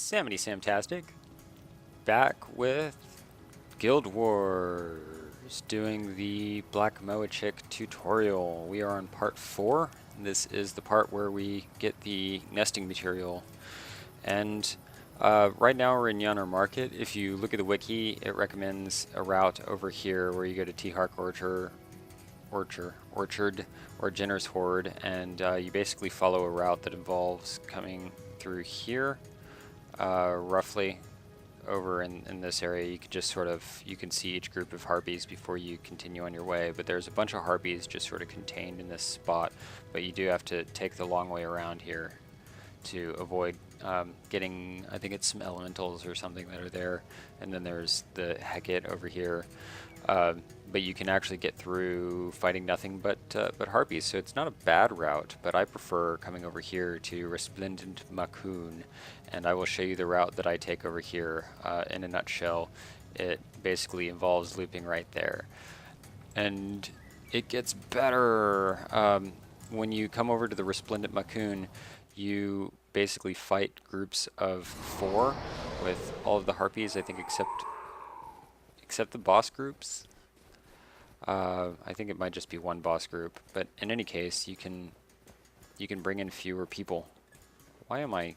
Samity Samtastic, back with Guild Wars, doing the Black Moachick tutorial. We are on part 4. This is the part where we get the nesting material. And right now we're in Yunnar Market. If you look at the wiki, it recommends a route over here where you go to Tehark Orchard or Jenner's Hoard, and you basically follow a route that involves coming through here, roughly over in this area. You can just you can see each group of harpies before you continue on your way, but there's a bunch of harpies just sort of contained in this spot, but you do have to take the long way around here to avoid getting, I think it's some elementals or something that are there, and then there's the Hecate over here. But you can actually get through fighting nothing but harpies, so it's not a bad route, but I prefer coming over here to Resplendent Macoon, and I will show you the route that I take over here in a nutshell. It basically involves looping right there. And it gets better. When you come over to the Resplendent Macoon, you basically fight groups of 4 with all of the harpies, I think, except the boss groups. I think it might just be one boss group, but in any case, you can bring in fewer people. Why am I?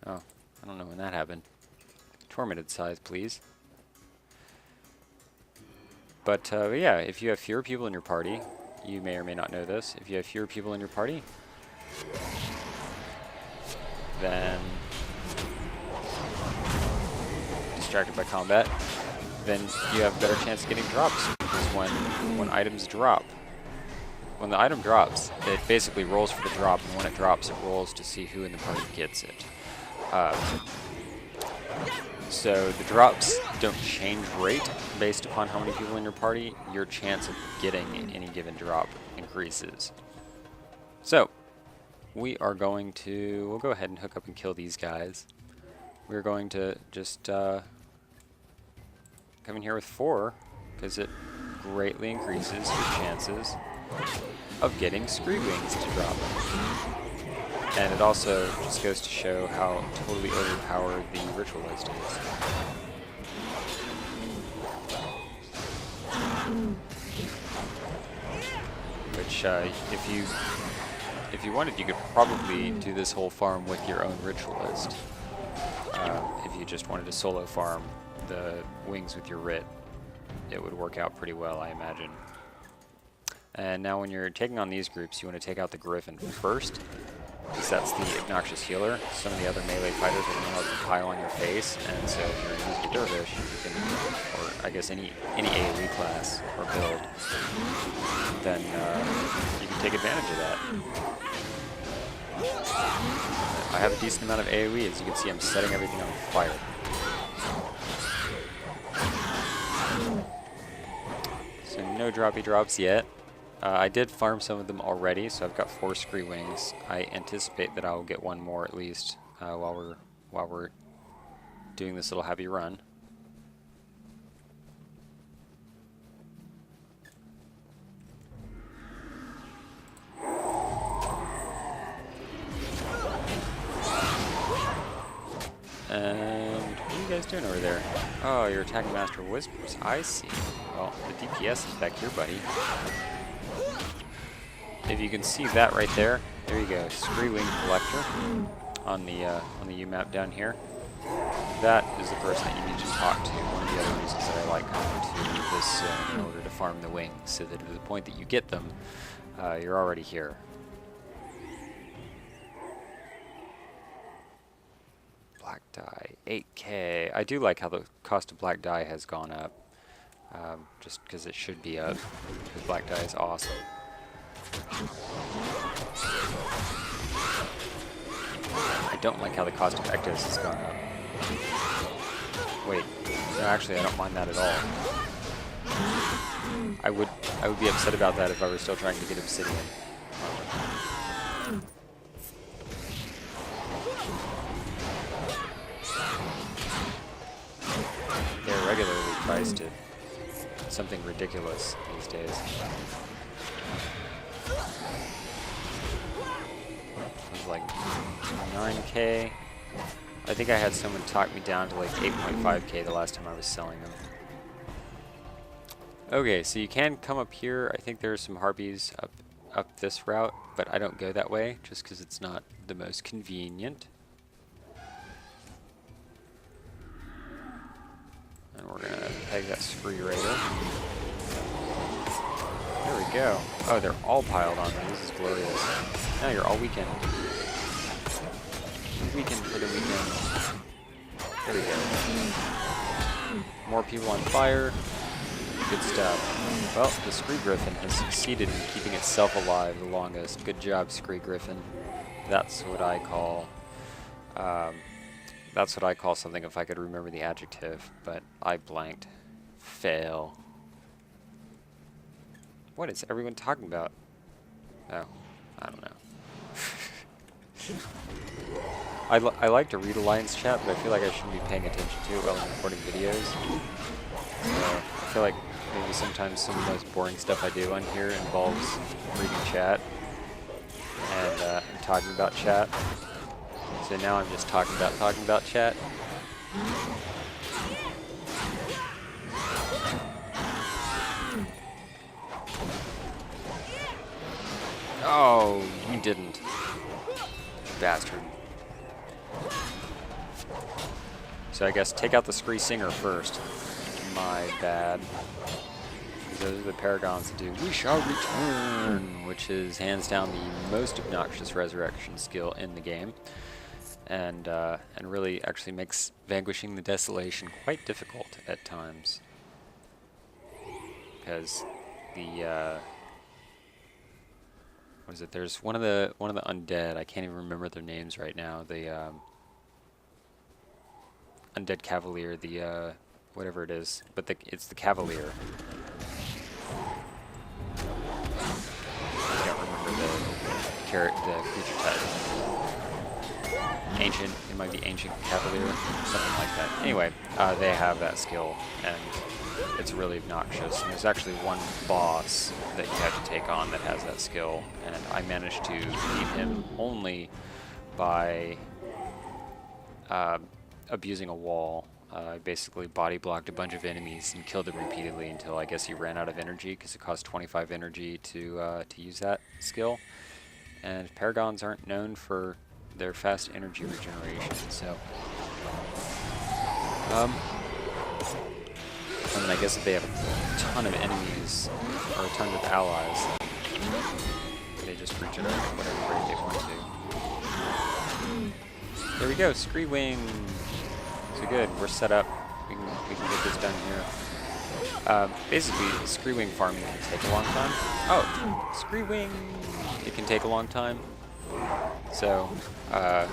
Oh, I don't know when that happened. Tormented size, please. But yeah, if you have fewer people in your party, you may or may not know this. If you have fewer people in your party, then distracted by combat, then you have a better chance of getting drops. Because when items drop, when the item drops, it basically rolls for the drop, and when it drops, it rolls to see who in the party gets it. So the drops don't change rate based upon how many people in your party. Your chance of getting any given drop increases. So we are going to, we'll go ahead and hook up and kill these guys. We're going to just come in here with 4, because it greatly increases your chances of getting Scree Wings to drop. And it also just goes to show how totally overpowered the Ritualist is. Which, if you wanted, you could probably do this whole farm with your own Ritualist. If you just wanted to solo farm the wings with your Rit, it would work out pretty well, I imagine. And now when you're taking on these groups, you want to take out the Griffin first, because that's the obnoxious healer. Some of the other melee fighters are going to help you pile on your face, and so if you're using a Dervish, you can, or I guess any AoE class or build, then you can take advantage of that. I have a decent amount of AoE. As you can see, I'm setting everything on fire. So no droppy drops yet. I did farm some of them already, so I've got 4 Scree Wings. I anticipate that I will get one more at least while we're doing this little happy run. And what are you guys doing over there? Oh, you're attacking Master Whispers. I see. Well, the DPS is back here, buddy. If you can see that right there, there you go. Scree Wing Collector on the U map down here. That is the person that you need to talk to. One of the other reasons that I like coming to this in order to farm the wings, so that at the point that you get them, you're already here. Black dye, 8K. I do like how the cost of black dye has gone up, just because it should be up, because black dye is awesome. I don't like how the cost of Ectos has gone up. Wait, no, actually I don't mind that at all. I would be upset about that if I were still trying to get Obsidian. They're regularly priced at something ridiculous these days. It was like 9K. I think I had someone talk me down to like 8.5k the last time I was selling them. Okay, so you can come up here. I think there are some harpies up this route, but I don't go that way just because it's not the most convenient. And we're gonna peg that Scree Raider. There we go. Oh, they're all piled on me. This is glorious. Now you're all weekend. Weekend for the weekend. There we go. More people on fire. Good stuff. Well, the Scree Griffin has succeeded in keeping itself alive the longest. Good job, Scree Griffin. That's what I call. That's what I call something if I could remember the adjective, but I blanked. Fail. What is everyone talking about? Oh, I don't know. I like to read Alliance chat, but I feel like I shouldn't be paying attention to it while I'm recording videos. So I feel like maybe sometimes some of the most boring stuff I do on here involves reading chat and talking about chat. So now I'm just talking about chat. Oh, you didn't. Bastard. So I guess take out the Scree Singer first. My bad. Those are the Paragons that do "We shall return," which is hands down the most obnoxious resurrection skill in the game, and really actually makes vanquishing the desolation quite difficult at times, because the what is it? There's one of the undead. I can't even remember their names right now. The undead cavalier. The whatever it is, but it's the cavalier. I don't remember the creature type. Ancient. It might be ancient cavalier, something like that. Anyway, they have that skill, and it's really obnoxious. And there's actually one boss that you have to take on that has that skill, and I managed to beat him only by abusing a wall. I basically body blocked a bunch of enemies and killed them repeatedly until I guess he ran out of energy, because it costs 25 energy to use that skill. And Paragons aren't known for their fast energy regeneration, so I mean, I guess if they have a ton of enemies, or a ton of allies, they just reach it at whatever rate they want to. There we go, Scree Wing! So good, we're set up. We can get this done here. Basically, Scree Wing farming can take a long time. Oh, Scree Wing! It can take a long time. So, I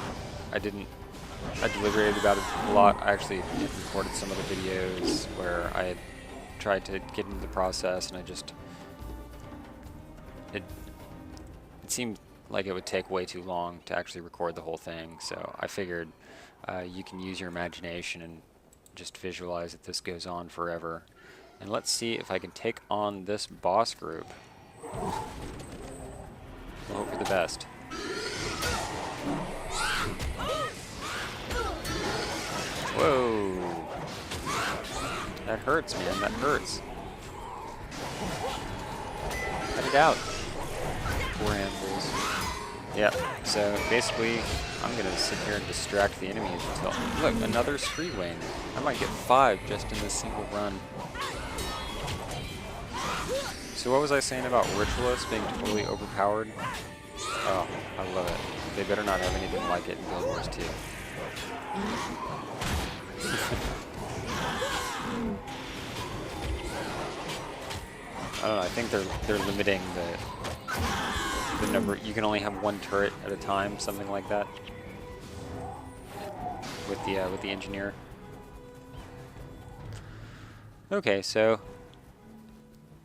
deliberated about it a lot. I actually recorded some of the videos where I had tried to get into the process, and it seemed like it would take way too long to actually record the whole thing. So I figured you can use your imagination and just visualize that this goes on forever. And let's see if I can take on this boss group. We'll hope for the best. Whoa! That hurts, man. That hurts. Cut it out. Poor animals. Yep. So basically, I'm gonna sit here and distract the enemies until look, another Scree Wing. I might get 5 just in this single run. So what was I saying about Ritualists being totally overpowered? Oh, I love it. They better not have anything like it in Guild Wars 2. I don't know, I think they're limiting the number. You can only have 1 turret at a time, something like that. With the engineer. Okay, so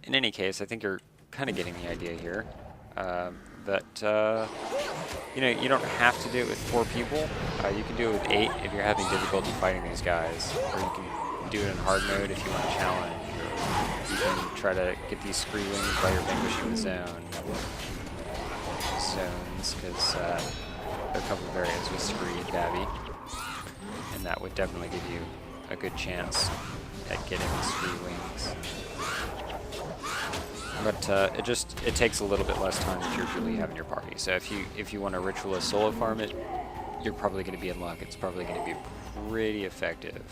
in any case, I think you're kind of getting the idea here. You know, you don't have to do it with 4 people. You can do it with 8 if you're having difficulty fighting these guys, or you can do it in hard mode if you want to challenge, or you can try to get these Scree Wings while you're vanquishing the zones, because there are a couple of areas with Scree and Davy. and that would definitely give you a good chance at getting the Scree Wings. But it takes a little bit less time if you're really having your party. So if you want to Ritualist solo farm it, you're probably going to be in luck. It's probably going to be pretty effective.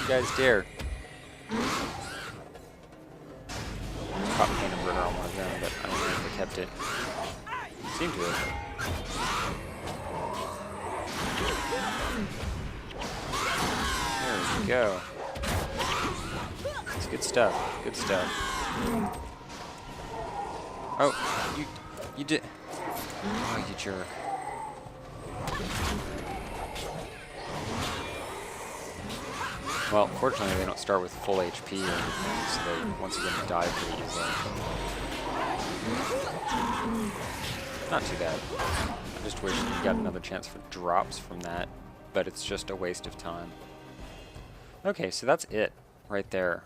You guys dare. Caught Cannon Burner on one of them, but I don't know if they kept it. Seemed to have. There we go. It's good stuff. Good stuff. Oh, you did. Oh, you jerk. Well, fortunately they don't start with full HP or anything, so they once again die pretty easily. Not too bad. I just wish you got another chance for drops from that, but it's just a waste of time. Okay, so that's it right there.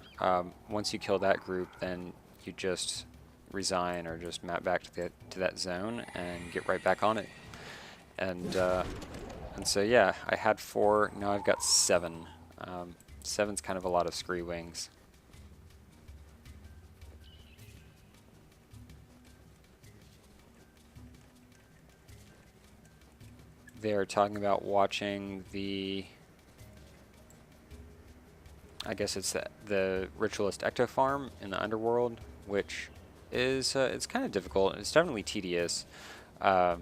Once you kill that group, then you just resign or just map back to that zone and get right back on it. And so yeah, I had 4, now I've got 7. 7's kind of a lot of Scree Wings. They're talking about watching the, I guess it's the Ritualist Ecto Farm in the Underworld, which is it's kind of difficult. It's definitely tedious. I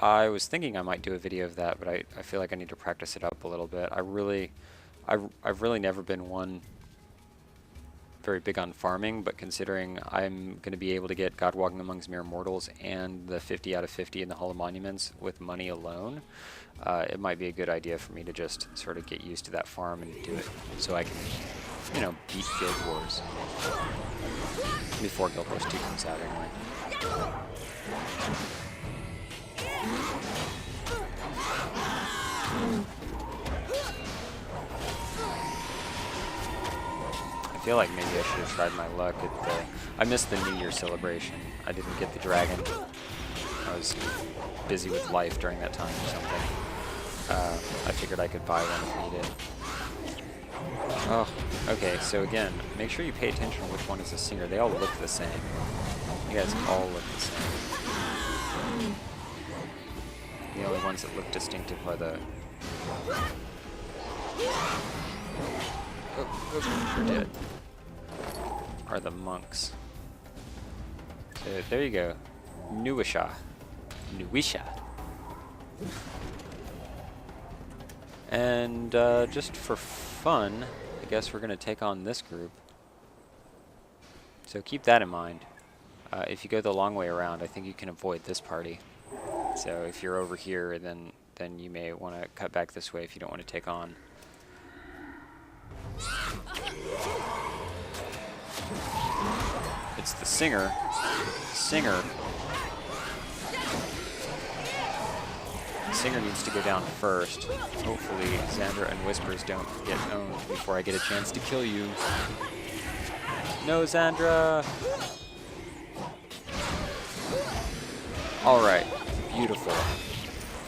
was thinking I might do a video of that, but I feel like I need to practice it up a little bit. I've really never been one very big on farming, but considering I'm going to be able to get God Walking Amongst Mere Mortals and the 50 out of 50 in the Hall of Monuments with money alone, it might be a good idea for me to just sort of get used to that farm and do it so I can, you know, beat Guild Wars. Before Guild Wars 2 comes out anyway. I feel like maybe I should have tried my luck at the... I missed the New Year celebration. I didn't get the dragon. I was busy with life during that time or something. I figured I could buy one if needed. Oh, okay, so again, make sure you pay attention to which one is the singer. They all look the same. You guys all look the same. The only ones that look distinctive are the... Oh, you're dead. Are the monks. So there you go. Nuwisha. Nuwisha. And just for fun, I guess we're going to take on this group. So keep that in mind. If you go the long way around, I think you can avoid this party. So if you're over here, then you may want to cut back this way if you don't want to take on. It's the singer. Singer needs to go down first. Hopefully Xandra and Whispers don't get owned before I get a chance to kill you. No, Xandra! Alright, beautiful.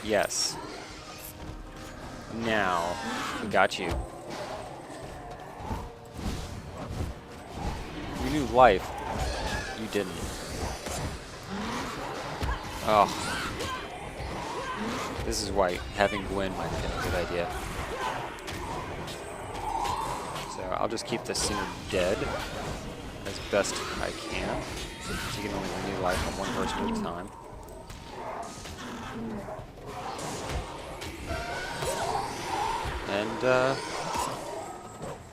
Yes. Now, we got you. You knew life. You didn't. Oh. This is why having Gwen might have been a good idea. So I'll just keep this singer dead as best I can. So you can only renew life on one person at a time. And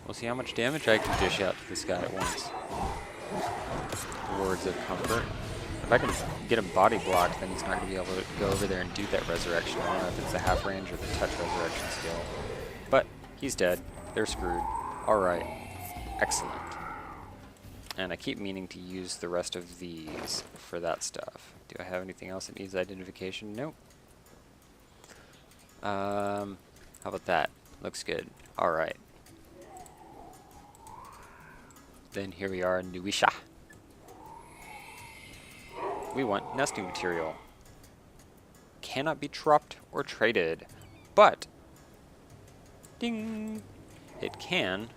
we'll see how much damage I can dish out to this guy at once. Words of comfort. If I can get him body blocked, then he's not going to be able to go over there and do that resurrection. I don't know if it's the half range or the touch resurrection skill. But he's dead. They're screwed. Alright. Excellent. And I keep meaning to use the rest of these for that stuff. Do I have anything else that needs identification? Nope. How about that? Looks good. All right. Then here we are, Nuisha. We want nesting material. Cannot be dropped or traded, but ding, it can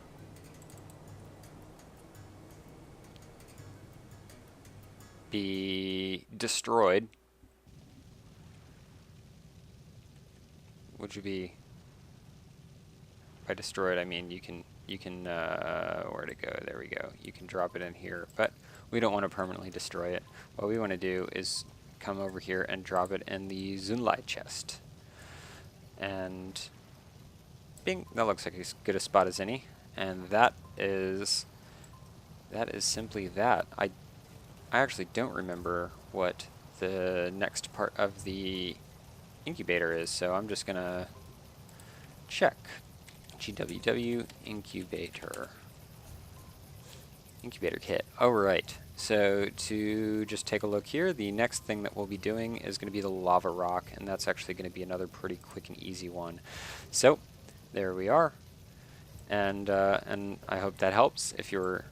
be destroyed. Would you be, by destroyed I mean you can where to go? There we go. You can drop it in here, but we don't want to permanently destroy it. What we want to do is come over here and drop it in the Zunlai chest. And bing, that looks like as good a spot as any. And that is simply that. I actually don't remember what the next part of the incubator is, so I'm just gonna check. GWW incubator kit. Alright, so to just take a look here, the next thing that we'll be doing is going to be the lava rock, and that's actually going to be another pretty quick and easy one. So there we are, and I hope that helps. If you're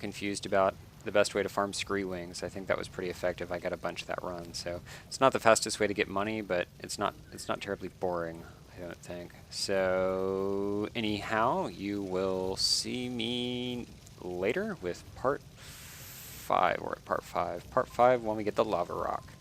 confused about the best way to farm scree wings, I think that was pretty effective. I got a bunch of that run, so it's not the fastest way to get money, but it's not terribly boring, I don't think. So anyhow, you will see me later with part 5. We're at part 5. Part 5 when we get the lava rock.